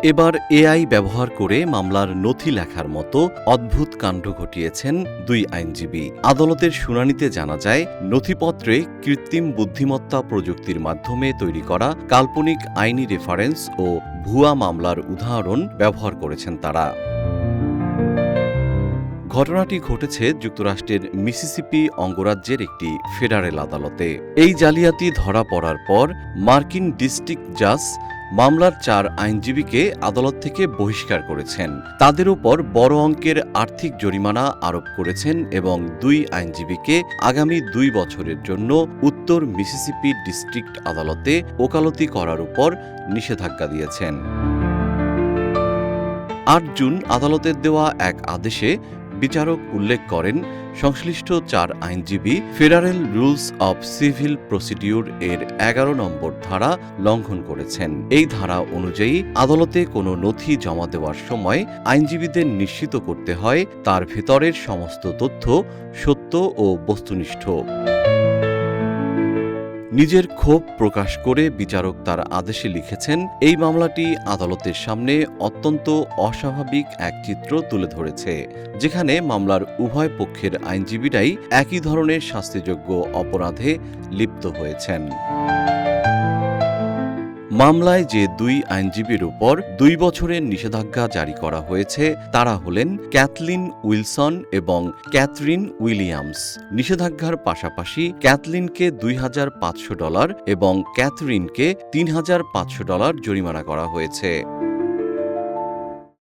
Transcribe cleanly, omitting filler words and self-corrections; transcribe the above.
এবার এআই ব্যবহার করে মামলার নথি লেখার মতো অদ্ভুত কাণ্ড ঘটিয়েছেন দুই আইনজীবী। আদালতের শুনানিতে জানা যায়, নথিপত্রে কৃত্রিম বুদ্ধিমত্তা প্রযুক্তির মাধ্যমে তৈরি করা কাল্পনিক আইনি রেফারেন্স ও ভুয়া মামলার উদাহরণ ব্যবহার করেছেন তারা। ঘটনাটি ঘটেছে যুক্তরাষ্ট্রের মিসিসিপি অঙ্গরাজ্যের একটি ফেডারেল আদালতে। এই জালিয়াতি ধরা পড়ার পর মার্কিন ডিস্ট্রিক্ট জাজ মামলার 4 আইনজীবীকে আদালত থেকে বহিষ্কার করেছেন। তাদের উপর বড় অঙ্কের আর্থিক জরিমানা আরোপ করেছেন এবং 2 আইনজীবীকে আগামী 2 বছরের জন্য উত্তর মিসিসিপি ডিস্ট্রিক্ট আদালতে ওকালতি করার উপর নিষেধাজ্ঞা দিয়েছেন। 8 জুন আদালতের দেওয়া এক আদেশে বিচারক উল্লেখ করেন, সংশ্লিষ্ট 4 আইনজীবী federal rules of civil procedure এর 11 নম্বর ধারা লঙ্ঘন করেছেন। এই ধারা অনুযায়ী আদালতে কোনো নথি জমা দেওয়ার সময় আইনজীবীদের নিশ্চিত করতে হয় তার ভেতরের সমস্ত তথ্য সত্য ও বস্তুনিষ্ঠ। নিজের ক্ষোভ প্রকাশ করে বিচারক তার আদেশে লিখেছেন, এই মামলাটি আদালতের সামনে অত্যন্ত অস্বাভাবিক এক চিত্র তুলে ধরেছে, যেখানে মামলার উভয় পক্ষের আইনজীবীরাই একই ধরনের শাস্তিযোগ্য অপরাধে লিপ্ত হয়েছেন। মামলায় যে 2 আইনজীবীর উপর 2 বছরের নিষেধাজ্ঞা জারি করা হয়েছে তারা হলেন ক্যাথলিন উইলসন এবং ক্যাথরিন উইলিয়ামস। নিষেধাজ্ঞার পাশাপাশি ক্যাথলিনকে $2,500 এবং ক্যাথরিনকে $3,500 জরিমানা করা হয়েছে।